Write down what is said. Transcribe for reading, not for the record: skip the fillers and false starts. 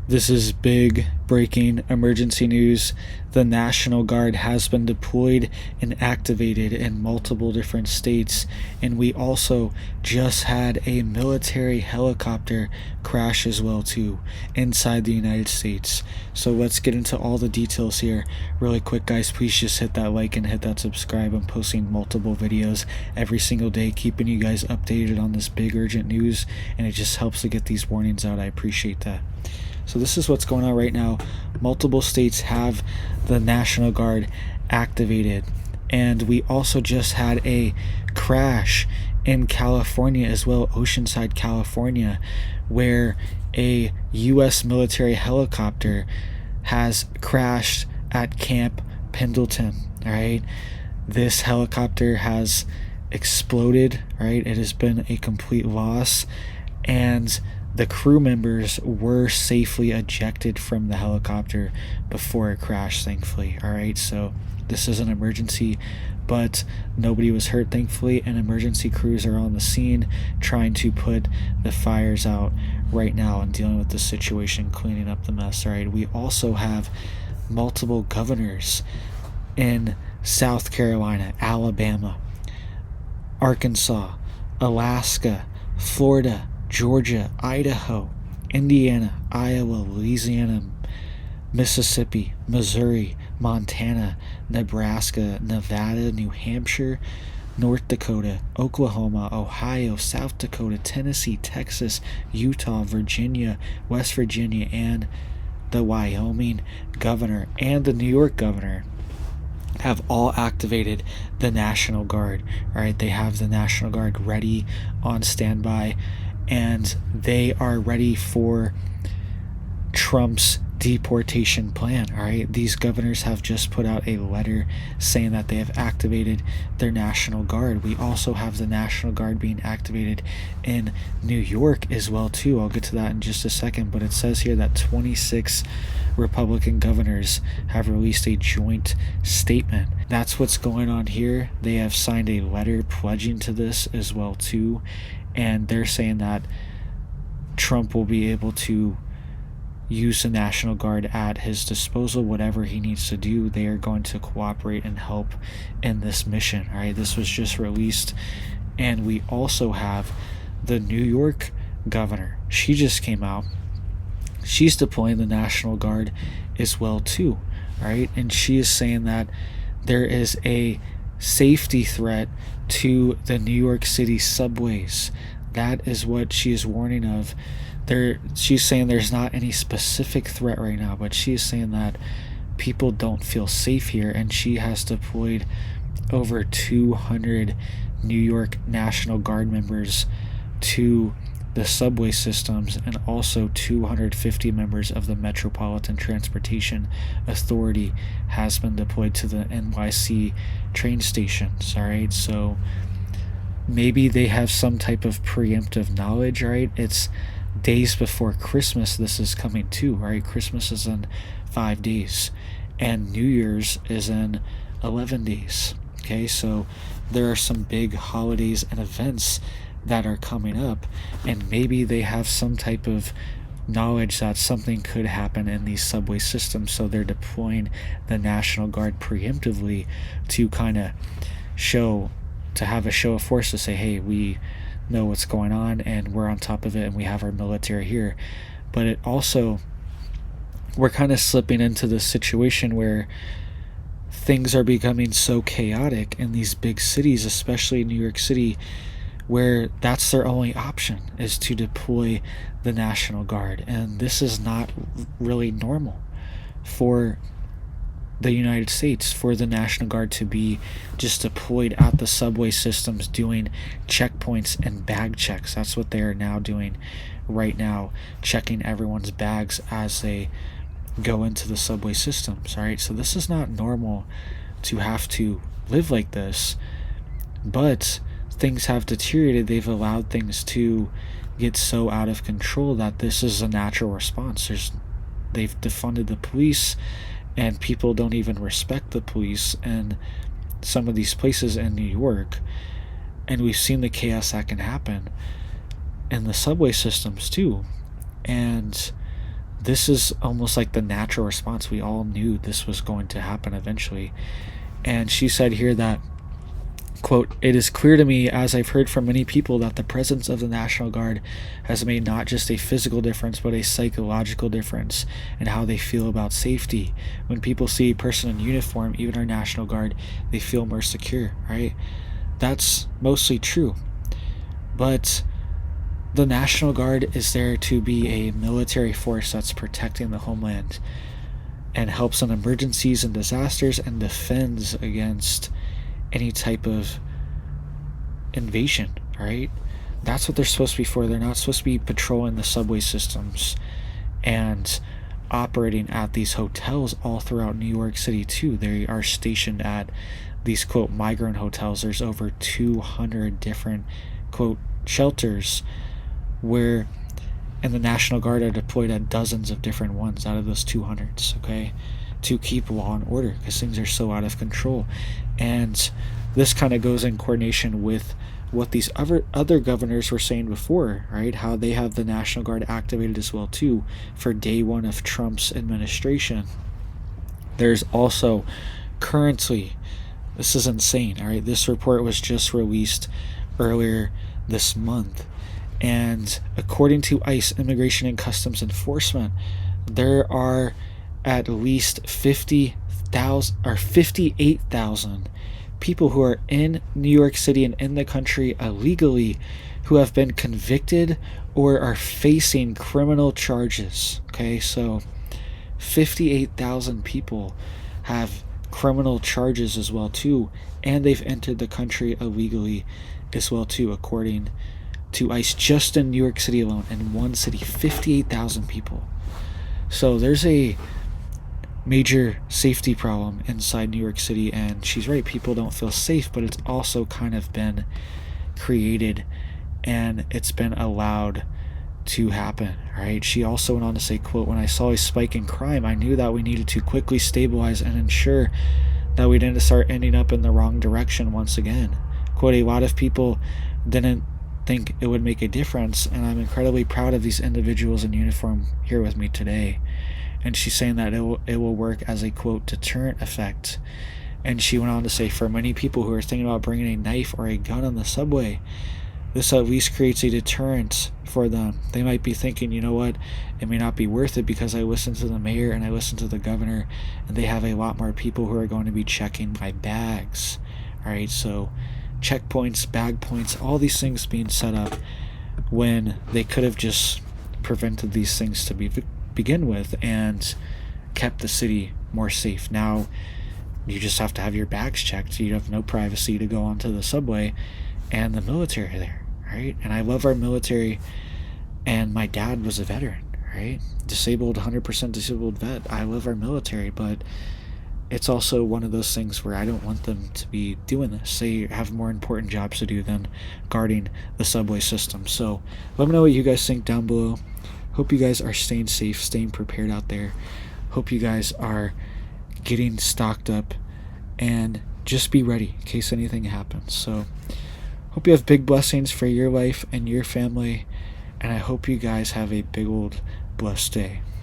This is big breaking emergency news. The National Guard has been deployed and activated in multiple different states, and we also just had a military helicopter crash as well too inside the United States. So let's get into all the details here really quick, guys. Please just hit that like and hit that subscribe. I'm posting multiple videos every single day, keeping you guys updated on this big urgent news, and it just helps to get these warnings out. I appreciate that. So this is what's going on right now. Multiple states have the National Guard activated, and we also just had a crash in California as well, Oceanside, California, where a U.S. military helicopter has crashed at Camp Pendleton. All right, this helicopter has exploded. Right, it has been a complete loss, and the crew members were safely ejected from the helicopter before it crashed, thankfully. All right, so this is an emergency, but nobody was hurt, thankfully, and emergency crews are on the scene trying to put the fires out right now and dealing with the situation, cleaning up the mess. All right, we also have multiple governors in South Carolina, Alabama, Arkansas, Alaska, Florida, Georgia, Idaho, Indiana, Iowa, Louisiana, Mississippi, Missouri, Montana, Nebraska, Nevada, New Hampshire, North Dakota, Oklahoma, Ohio, South Dakota, Tennessee, Texas, Utah, Virginia, West Virginia, and the Wyoming governor and the New York governor have all activated the National Guard. All right, they have the National Guard ready on standby, and they are ready for Trump's deportation plan. All right, these governors have just put out a letter saying that they have activated their National Guard. We also have the National Guard being activated in New York as well too. I'll get to that in just a second, but it says here that 26 Republican governors have released a joint statement. That's what's going on here. They have signed a letter pledging to this as well too, and they're saying that Trump will be able to use the National Guard at his disposal. Whatever he needs to do, they are going to cooperate and help in this mission. All right, this was just released. And we also have the New York governor. She just came out. She's deploying the National Guard as well too. All right, and she is saying that there is a safety threat to the New York City subways. That is what she is warning of. She's saying there's not any specific threat right now, but she's saying that people don't feel safe here, and she has deployed over 200 New York National Guard members to the subway systems, and also 250 members of the Metropolitan Transportation Authority has been deployed to the NYC train stations. All right, so maybe they have some type of preemptive knowledge. Right, it's days before Christmas this is coming too. Right, Christmas is in 5 days and New Year's is in 11 days. Okay, so there are some big holidays and events that are coming up, and maybe they have some type of knowledge that something could happen in these subway systems, so they're deploying the National Guard preemptively to kind of have a show of force to say, hey, we know what's going on and we're on top of it and we have our military here. But it also, we're kind of slipping into this situation where things are becoming so chaotic in these big cities, especially New York City, where that's their only option is to deploy the National Guard. And this is not really normal for the United States, for the National Guard to be just deployed at the subway systems doing checkpoints and bag checks. That's what they are now doing right now, checking everyone's bags as they go into the subway systems. All right, so this is not normal to have to live like this, but things have deteriorated. They've allowed things to get so out of control that this is a natural response. They've defunded the police, and people don't even respect the police in some of these places in New York. And we've seen the chaos that can happen in the subway systems too. And this is almost like the natural response. We all knew this was going to happen eventually. And she said here that, quote, "It is clear to me, as I've heard from many people, that the presence of the National Guard has made not just a physical difference, but a psychological difference in how they feel about safety. When people see a person in uniform, even our National Guard, they feel more secure," right? That's mostly true. But the National Guard is there to be a military force that's protecting the homeland and helps in emergencies and disasters and defends against any type of invasion, right? That's what they're supposed to be for. They're not supposed to be patrolling the subway systems and operating at these hotels all throughout New York City too. They are stationed at these, quote, migrant hotels. There's over 200 different, quote, shelters where, and the National Guard are deployed at dozens of different ones out of those 200s, okay, to keep law and order because things are so out of control. And this kind of goes in coordination with what these other governors were saying before, right? How they have the National Guard activated as well too for day one of Trump's administration. There's also currently, this is insane, all right? This report was just released earlier this month. And according to ICE, Immigration and Customs Enforcement, there are at least 58,000 people who are in New York City and in the country illegally who have been convicted or are facing criminal charges. Okay, so 58,000 people have criminal charges as well too, and they've entered the country illegally as well too, according to ICE, just in New York City alone, in one city, 58,000 people. So there's a major safety problem inside New York City, and she's right, people don't feel safe, but it's also kind of been created and it's been allowed to happen, right? She also went on to say, quote, "When I saw a spike in crime, I knew that we needed to quickly stabilize and ensure that we didn't start ending up in the wrong direction once again." Quote, "A lot of people didn't think it would make a difference, and I'm incredibly proud of these individuals in uniform here with me today." And she's saying that it will work as a, quote, "deterrent effect." And she went on to say, "For many people who are thinking about bringing a knife or a gun on the subway, this at least creates a deterrent for them. They might be thinking, you know what, it may not be worth it because I listened to the mayor and I listened to the governor, and they have a lot more people who are going to be checking my bags." All right, so checkpoints, bag points, all these things being set up when they could have just prevented these things to begin with and kept the city more safe. Now you just have to have your bags checked. You have no privacy to go onto the subway, and the military are there, right? And I love our military, and my dad was a veteran, right? Disabled, 100% disabled vet. I love our military, but it's also one of those things where I don't want them to be doing this. They have more important jobs to do than guarding the subway system. So let me know what you guys think down below. Hope you guys are staying safe, staying prepared out there. Hope you guys are getting stocked up, and just be ready in case anything happens. So hope you have big blessings for your life and your family, and I hope you guys have a big old blessed day.